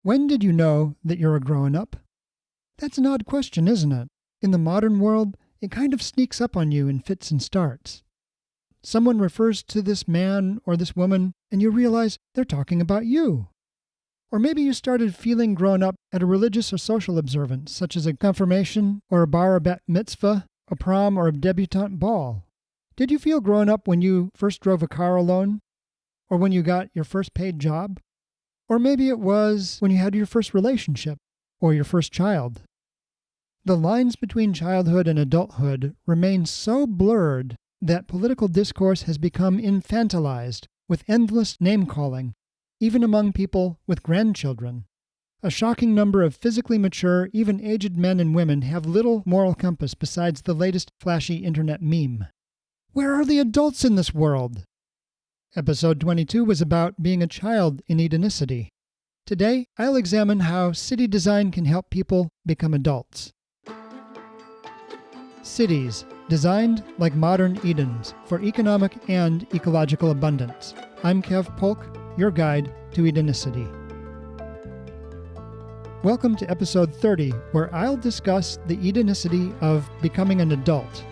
When did you know that you're a grown-up? That's an odd question, isn't it? In the modern world, it kind of sneaks up on you in fits and starts. Someone refers to this man or this woman, and you realize they're talking about you. Or maybe you started feeling grown up at a religious or social observance, such as a confirmation or a bar or bat mitzvah, a prom or a debutante ball. Did you feel grown up when you first drove a car alone? Or when you got your first paid job? Or maybe it was when you had your first relationship or your first child. The lines between childhood and adulthood remain so blurred that political discourse has become infantilized with endless name-calling, even among people with grandchildren. A shocking number of physically mature, even aged men and women have little moral compass besides the latest flashy internet meme. Where are the adults in this world? Episode 22 was about being a child in Edenicity. Today, I'll examine how city design can help people become adults. Cities, designed like modern Edens for economic and ecological abundance. I'm Kev Polk, your guide to Edenicity. Welcome to episode 30, where I'll discuss the Edenicity of becoming an adult.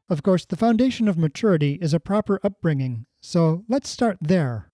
Of course, the foundation of maturity is a proper upbringing, so let's start there.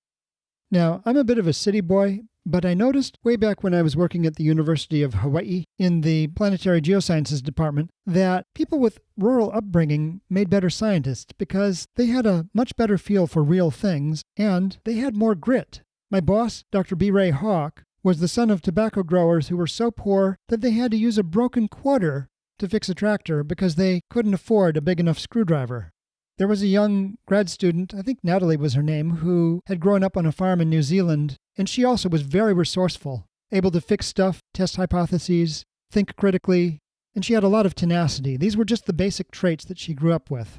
Now, I'm a bit of a city boy, but I noticed way back when I was working at the University of Hawaii in the Planetary Geosciences department that people with rural upbringing made better scientists because they had a much better feel for real things and they had more grit. My boss, Dr. B. Ray Hawk, was the son of tobacco growers who were so poor that they had to use a broken quarter to fix a tractor because they couldn't afford a big enough screwdriver. There was a young grad student, I think Natalie was her name, who had grown up on a farm in New Zealand, and she also was very resourceful, able to fix stuff, test hypotheses, think critically, and she had a lot of tenacity. These were just the basic traits that she grew up with.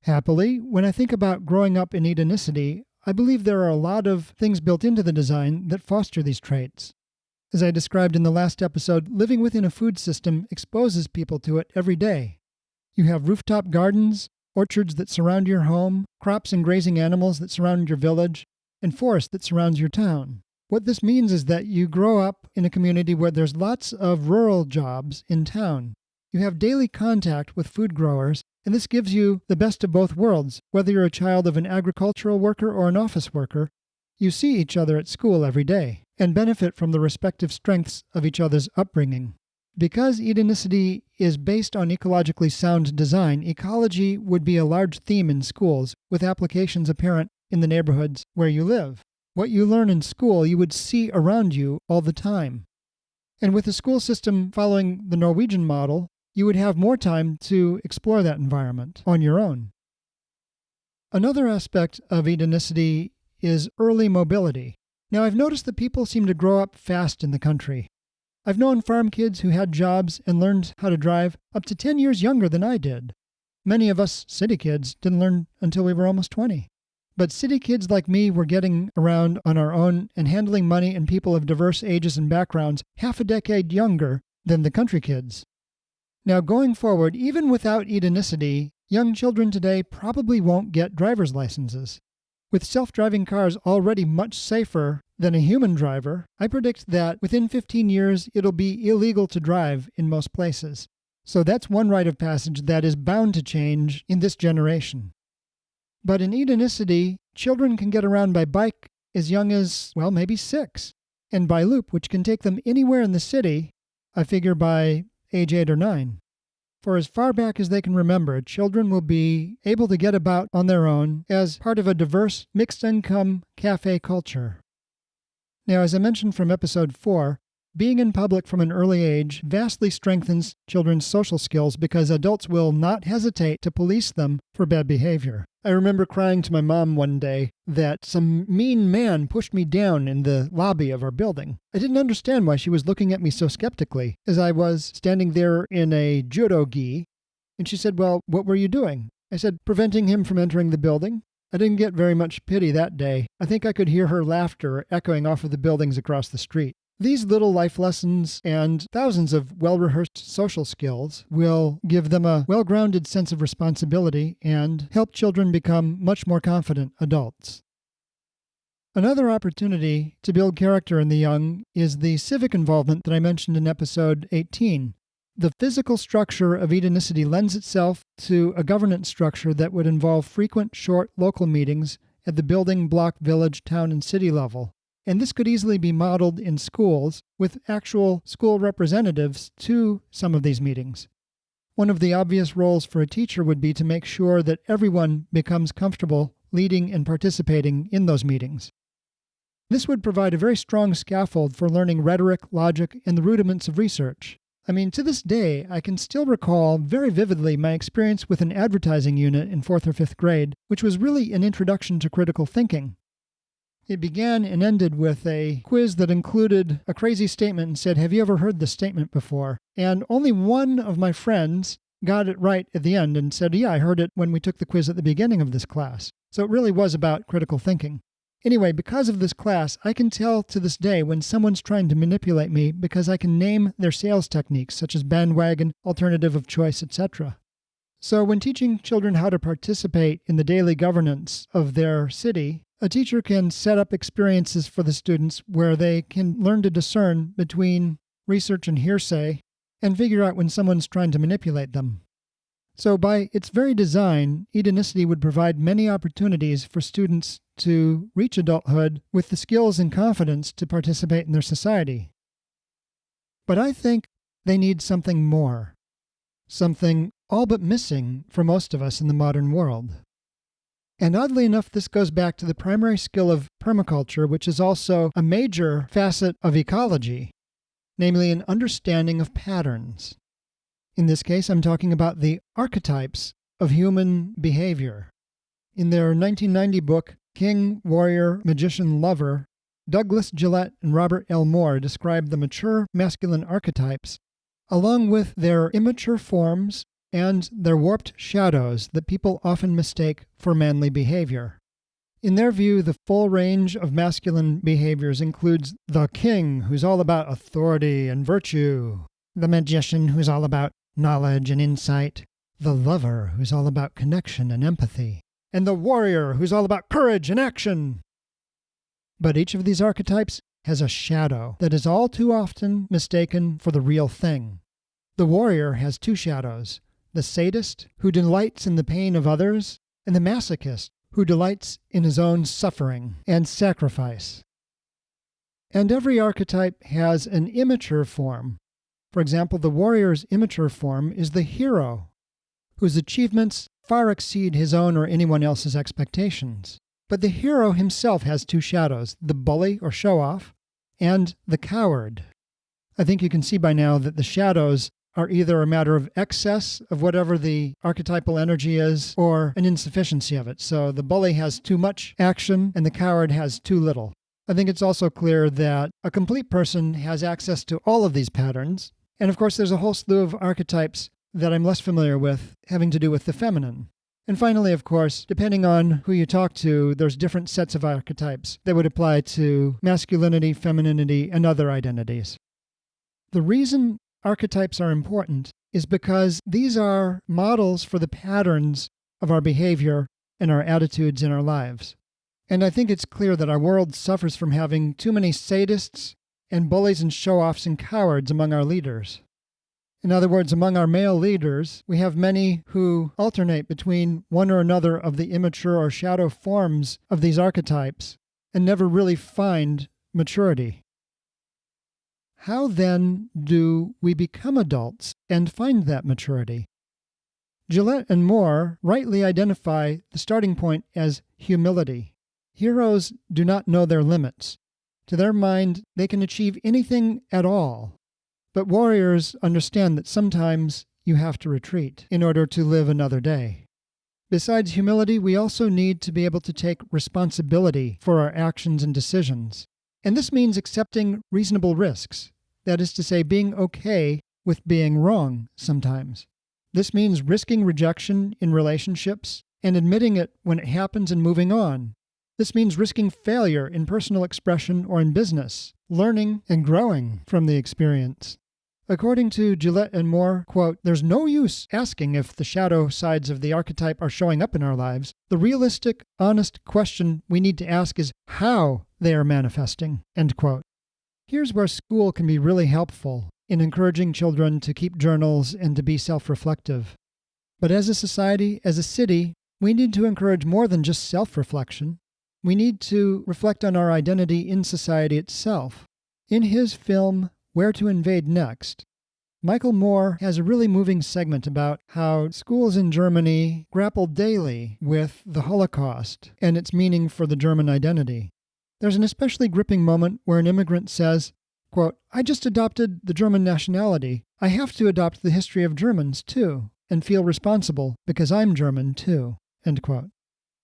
Happily, when I think about growing up in Edenicity, I believe there are a lot of things built into the design that foster these traits. As I described in the last episode, living within a food system exposes people to it every day. You have rooftop gardens, orchards that surround your home, crops and grazing animals that surround your village, and forest that surrounds your town. What this means is that you grow up in a community where there's lots of rural jobs in town. You have daily contact with food growers, and this gives you the best of both worlds. Whether you're a child of an agricultural worker or an office worker, you see each other at school every day and benefit from the respective strengths of each other's upbringing. Because Edenicity is based on ecologically sound design, ecology would be a large theme in schools, with applications apparent in the neighborhoods where you live. What you learn in school, you would see around you all the time. And with a school system following the Norwegian model, you would have more time to explore that environment on your own. Another aspect of Edenicity is early mobility. Now, I've noticed that people seem to grow up fast in the country. I've known farm kids who had jobs and learned how to drive up to 10 years younger than I did. Many of us city kids didn't learn until we were almost 20. But city kids like me were getting around on our own and handling money and people of diverse ages and backgrounds half a decade younger than the country kids. Now, going forward, even without Edenicity, young children today probably won't get driver's licenses. With self-driving cars already much safer than a human driver, I predict that within 15 years it'll be illegal to drive in most places. So that's one rite of passage that is bound to change in this generation. But in Edenicity, children can get around by bike as young as, well, maybe 6, and by loop, which can take them anywhere in the city, I figure by age 8 or 9. For as far back as they can remember, children will be able to get about on their own as part of a diverse, mixed-income cafe culture. Now, as I mentioned from episode 4, being in public from an early age vastly strengthens children's social skills because adults will not hesitate to police them for bad behavior. I remember crying to my mom one day that some mean man pushed me down in the lobby of our building. I didn't understand why she was looking at me so skeptically, as I was standing there in a judo gi, and she said, "Well, what were you doing?" I said, "Preventing him from entering the building." I didn't get very much pity that day. I think I could hear her laughter echoing off of the buildings across the street. These little life lessons and thousands of well-rehearsed social skills will give them a well-grounded sense of responsibility and help children become much more confident adults. Another opportunity to build character in the young is the civic involvement that I mentioned in episode 18. The physical structure of Edenicity lends itself to a governance structure that would involve frequent, short local meetings at the building, block, village, town, and city level. And this could easily be modeled in schools with actual school representatives to some of these meetings. One of the obvious roles for a teacher would be to make sure that everyone becomes comfortable leading and participating in those meetings. This would provide a very strong scaffold for learning rhetoric, logic, and the rudiments of research. I mean, to this day, I can still recall very vividly my experience with an advertising unit in 4th or 5th grade, which was really an introduction to critical thinking. It began and ended with a quiz that included a crazy statement and said, "Have you ever heard this statement before?" And only one of my friends got it right at the end and said, "Yeah, I heard it when we took the quiz at the beginning of this class." So it really was about critical thinking. Anyway, because of this class, I can tell to this day when someone's trying to manipulate me because I can name their sales techniques, such as bandwagon, alternative of choice, etc. So when teaching children how to participate in the daily governance of their city, a teacher can set up experiences for the students where they can learn to discern between research and hearsay and figure out when someone's trying to manipulate them. So by its very design, Edenicity would provide many opportunities for students to reach adulthood with the skills and confidence to participate in their society. But I think they need something more, something all but missing for most of us in the modern world. And oddly enough, this goes back to the primary skill of permaculture, which is also a major facet of ecology, namely an understanding of patterns. In this case, I'm talking about the archetypes of human behavior. In their 1990 book, King, Warrior, Magician, Lover, Douglas Gillette and Robert L. Moore describe the mature masculine archetypes, along with their immature forms and their warped shadows that people often mistake for manly behavior. In their view, the full range of masculine behaviors includes the king, who's all about authority and virtue, the magician, who's all about knowledge and insight, the lover, who's all about connection and empathy, and the warrior, who's all about courage and action. But each of these archetypes has a shadow that is all too often mistaken for the real thing. The warrior has two shadows: the sadist, who delights in the pain of others, and the masochist, who delights in his own suffering and sacrifice. And every archetype has an immature form. For example, the warrior's immature form is the hero, whose achievements far exceed his own or anyone else's expectations. But the hero himself has two shadows: the bully or show-off, and the coward. I think you can see by now that the shadows are either a matter of excess of whatever the archetypal energy is, or an insufficiency of it. So the bully has too much action, and the coward has too little. I think it's also clear that a complete person has access to all of these patterns. And of course, there's a whole slew of archetypes that I'm less familiar with, having to do with the feminine. And finally, of course, depending on who you talk to, there's different sets of archetypes that would apply to masculinity, femininity, and other identities. The reason archetypes are important is because these are models for the patterns of our behavior and our attitudes in our lives. And I think it's clear that our world suffers from having too many sadists and bullies and show-offs and cowards among our leaders. In other words, among our male leaders, we have many who alternate between one or another of the immature or shadow forms of these archetypes and never really find maturity. How then do we become adults and find that maturity? Gillette and Moore rightly identify the starting point as humility. Heroes do not know their limits. To their mind, they can achieve anything at all. But warriors understand that sometimes you have to retreat in order to live another day. Besides humility, we also need to be able to take responsibility for our actions and decisions. And this means accepting reasonable risks. That is to say, being okay with being wrong sometimes. This means risking rejection in relationships and admitting it when it happens and moving on. This means risking failure in personal expression or in business, learning and growing from the experience. According to Gillette and Moore, quote, "There's no use asking if the shadow sides of the archetype are showing up in our lives. The realistic, honest question we need to ask is how they are manifesting," end quote. Here's where school can be really helpful in encouraging children to keep journals and to be self-reflective. But as a society, as a city, we need to encourage more than just self-reflection. We need to reflect on our identity in society itself. In his film, Where to Invade Next, Michael Moore has a really moving segment about how schools in Germany grapple daily with the Holocaust and its meaning for the German identity. There's an especially gripping moment where an immigrant says, quote, "I just adopted the German nationality. I have to adopt the history of Germans, too, and feel responsible because I'm German, too," end quote.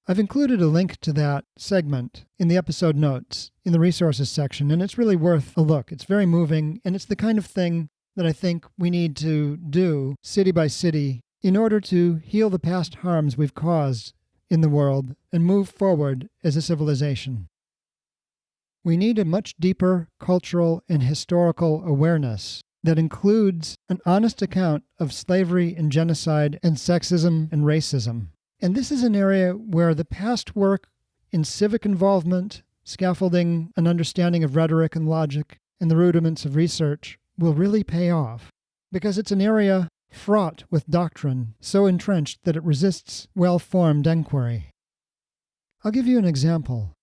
I've included a link to that segment in the episode notes in the resources section, and it's really worth a look. It's very moving, and it's the kind of thing that I think we need to do city by city in order to heal the past harms we've caused in the world and move forward as a civilization. We need a much deeper cultural and historical awareness that includes an honest account of slavery and genocide and sexism and racism. And this is an area where the past work in civic involvement, scaffolding, an understanding of rhetoric and logic, and the rudiments of research will really pay off, because it's an area fraught with doctrine so entrenched that it resists well-formed enquiry. I'll give you an example.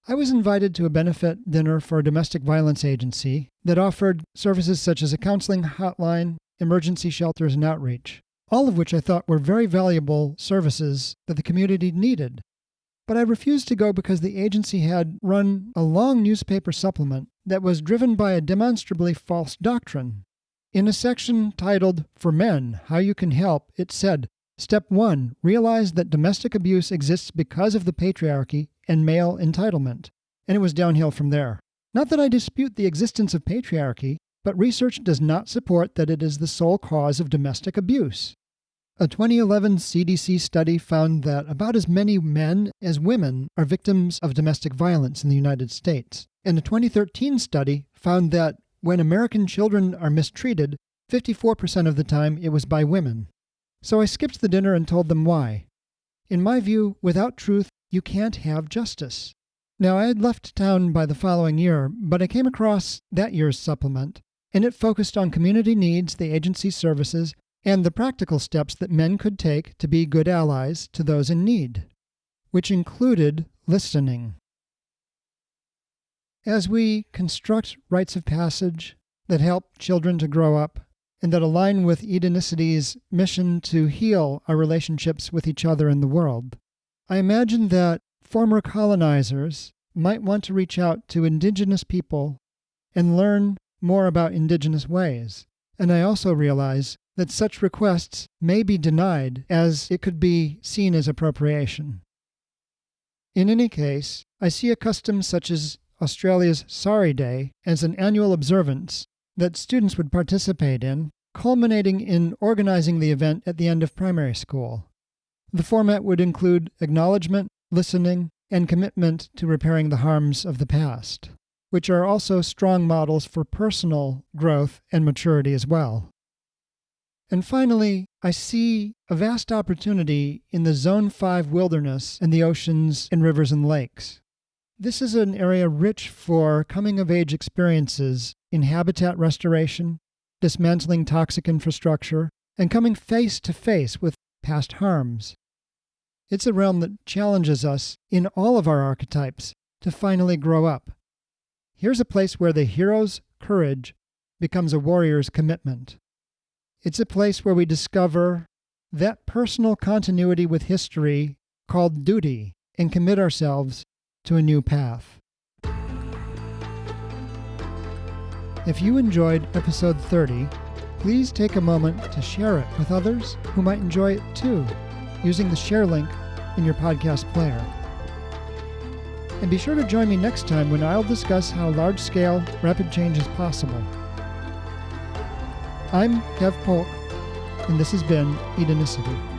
I was invited to a benefit dinner for a domestic violence agency that offered services such as a counseling hotline, emergency shelters, and outreach, all of which I thought were very valuable services that the community needed. But I refused to go because the agency had run a long newspaper supplement that was driven by a demonstrably false doctrine. In a section titled, "For Men, How You Can Help," it said, "Step 1, realize that domestic abuse exists because of the patriarchy and male entitlement," and it was downhill from there. Not that I dispute the existence of patriarchy, but research does not support that it is the sole cause of domestic abuse. A 2011 CDC study found that about as many men as women are victims of domestic violence in the United States. And a 2013 study found that when American children are mistreated, 54% of the time it was by women. So I skipped the dinner and told them why. In my view, without truth, you can't have justice. Now, I had left town by the following year, but I came across that year's supplement, and it focused on community needs, the agency's services, and the practical steps that men could take to be good allies to those in need, which included listening. As we construct rites of passage that help children to grow up and that align with Edenicity's mission to heal our relationships with each other and the world, I imagine that former colonizers might want to reach out to indigenous people and learn more about indigenous ways. And I also realize that such requests may be denied, as it could be seen as appropriation. In any case, I see a custom such as Australia's Sari Day as an annual observance that students would participate in, culminating in organizing the event at the end of primary school. The format would include acknowledgement, listening, and commitment to repairing the harms of the past, which are also strong models for personal growth and maturity as well. And finally, I see a vast opportunity in the Zone 5 wilderness and the oceans and rivers and lakes. This is an area rich for coming-of-age experiences in habitat restoration, dismantling toxic infrastructure, and coming face-to-face with past harms. It's a realm that challenges us in all of our archetypes to finally grow up. Here's a place where the hero's courage becomes a warrior's commitment. It's a place where we discover that personal continuity with history called duty and commit ourselves to a new path. If you enjoyed episode 30, please take a moment to share it with others who might enjoy it too, using the share link in your podcast player. And be sure to join me next time when I'll discuss how large-scale, rapid change is possible. I'm Kev Polk, and this has been Edenicity.